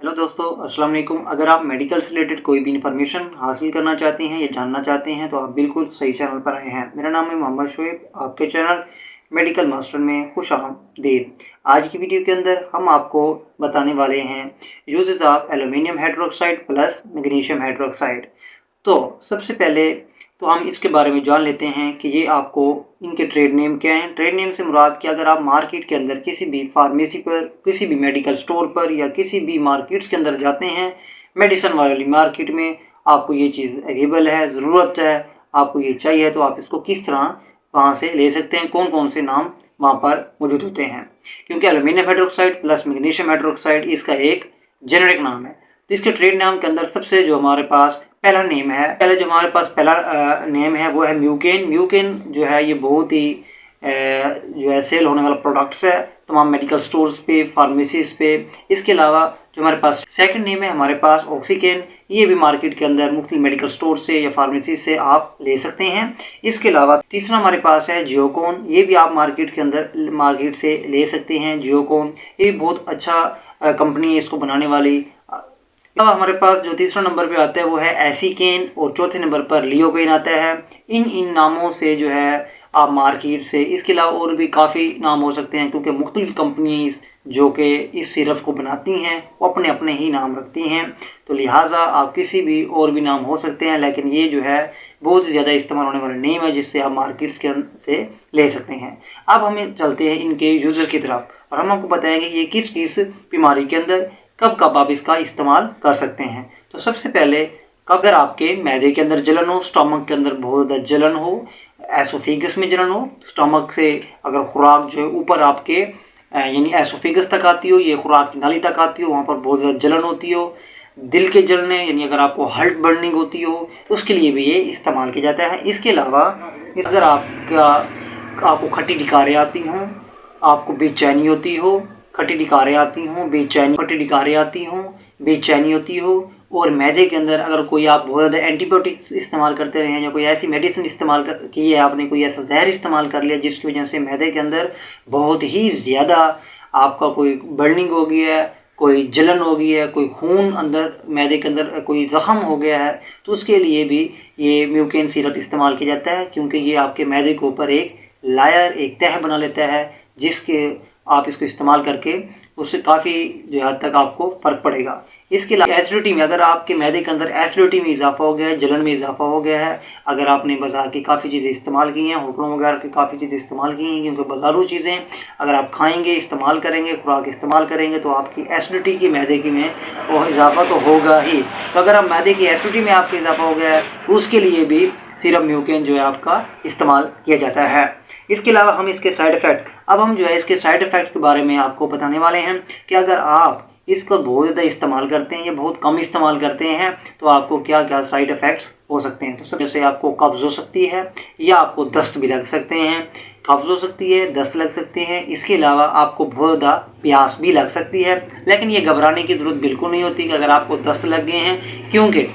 Hello दोस्तों, अस्सलाम वालेकुम। अगर आप मेडिकल से रिलेटेड कोई भी इन्फॉर्मेशन हासिल करना चाहते हैं या जानना चाहते हैं तो आप बिल्कुल सही चैनल पर आए हैं। मेरा नाम है मोहम्मद शोएब, आपके चैनल मेडिकल मास्टर में खुशामदीद। आज की वीडियो के अंदर हम आपको बताने वाले हैं uses of aluminium hydroxide plus magnesium hydroxide. तो सबसे पहले तो हम इसके बारे में जान लेते हैं कि ये आपको इनके ट्रेड नेम क्या हैं। ट्रेड नेम से मुराद कि अगर आप मार्केट के अंदर किसी भी फार्मेसी पर, किसी भी मेडिकल स्टोर पर या किसी भी मार्केट्स के अंदर जाते हैं, मेडिसिन वाली मार्केट में, आपको ये चीज़ अवेलेबल है, ज़रूरत है, आपको ये चाहिए, तो आप इसको किस तरह वहाँ से ले सकते हैं, कौन कौन से नाम वहाँ पर मौजूद होते हैं। क्योंकि aluminium hydroxide plus magnesium hydroxide इसका एक जेनेरिक नाम है। तो इसके ट्रेड नाम के अंदर सबसे जो हमारे पास पहला नेम है, पहला नेम है वो है म्यूकेन। म्यूकेन जो है ये बहुत ही जो है सेल होने वाला प्रोडक्ट्स है तमाम मेडिकल स्टोर्स पे, फार्मेसीज पे। इसके अलावा जो हमारे पास सेकंड नेम है हमारे पास ऑक्सीकेन। ये भी मार्केट के अंदर मुख्तलिफ मेडिकल स्टोर से या फार्मेसी से आप ले सकते हैं। इसके अलावा तीसरा हमारे पास है जियोकॉन। ये भी आप मार्केट से ले सकते हैं। जियोकॉन ये भी बहुत अच्छा कंपनी है इसको बनाने वाली। हमारे पास जो तीसरा नंबर पे आता है वो है एसीकेन और चौथे नंबर पर लियोकेन आता है। इन नामों से जो है आप मार्केट से, इसके अलावा और भी काफ़ी नाम हो सकते हैं क्योंकि मुख्तलिफ कंपनीज जो कि इस सिरप को बनाती हैं वो अपने अपने ही नाम रखती हैं। तो लिहाजा आप किसी भी और भी नाम हो सकते हैं, लेकिन ये जो है बहुत ही ज़्यादा इस्तेमाल होने वाला नेम है जिससे आप मार्केट्स के से ले सकते हैं। अब हमें चलते हैं इनके यूज़र की तरफ और हम आपको बताएंगे कि ये किस किस बीमारी के अंदर कब कब आप इसका इस्तेमाल कर सकते हैं। तो सबसे पहले अगर आपके मैदे के अंदर जलन हो, स्टमक के अंदर बहुत ज़्यादा जलन हो, एसोफेगस में जलन हो, स्टमक से अगर खुराक जो है ऊपर आपके यानी एसोफेगस तक आती हो, ये खुराक की नाली तक आती हो, वहाँ पर बहुत ज़्यादा जलन होती हो, दिल के जलने यानी अगर आपको हार्ट बर्निंग होती हो, उसके लिए भी ये इस्तेमाल किया जाता है। इसके अलावा अगर आपको खट्टी डिकारें आती हों, आपको बेचैनी होती हो, खट्टी डिकारें आती हों, बेचैनी होती हो, और मैदे के अंदर अगर कोई आप बहुत ज़्यादा एंटीबायोटिक्स इस्तेमाल करते रहे हैं या कोई ऐसी मेडिसिन इस्तेमाल की है, आपने कोई ऐसा जहर इस्तेमाल कर लिया जिसकी वजह से मैदे के अंदर बहुत ही ज़्यादा आपका कोई बर्निंग हो गई है, कोई जलन हो गई है, कोई खून अंदर मैदे के अंदर कोई ज़ख़म हो गया है, तो उसके लिए भी ये म्यूकेन सिरप इस्तेमाल किया जाता है क्योंकि ये आपके मैदे के ऊपर एक लायर, एक तह बना लेता है जिसके आप इसको इस्तेमाल करके उससे काफ़ी जो हद तक आपको फ़र्क पड़ेगा। इसके अलावा एसिडिटी में, अगर आपके मैदे के अंदर एसिडिटी में इजाफा हो गया है, जलन में इजाफा हो गया है, अगर आपने बाज़ार की काफ़ी चीज़ें इस्तेमाल की हैं, होटलों वगैरह की काफ़ी चीज़ें इस्तेमाल की हैं, क्योंकि बाज़ारू चीज़ें अगर आप खाएंगे, इस्तेमाल करेंगे, खुराक इस्तेमाल करेंगे तो आपकी एसिडिटी की मैदे की में वो इजाफा तो होगा ही। तो अगर आप मैदे की एसिडिटी में आपका इजाफा हो गया है उसके लिए भी सिरप म्यूकेन जो है आपका इस्तेमाल किया जाता है। इसके अलावा हम इसके साइड इफ़ेक्ट, अब हम जो है इसके साइड इफ़ेक्ट के बारे में आपको बताने वाले हैं कि अगर आप इसको बहुत ज़्यादा इस्तेमाल करते हैं या बहुत कम इस्तेमाल करते हैं तो आपको क्या क्या साइड इफ़ेक्ट्स हो सकते हैं। तो सबसे जैसे आपको कब्ज़ हो सकती है या आपको दस्त भी लग सकते हैं। कब्ज़ हो सकती है, दस्त लग सकते हैं। इसके अलावा आपको बहुत ज़्यादा प्यास भी लग सकती है, लेकिन ये घबराने की ज़रूरत बिल्कुल नहीं होती कि अगर आपको दस्त लग गए हैं, क्योंकि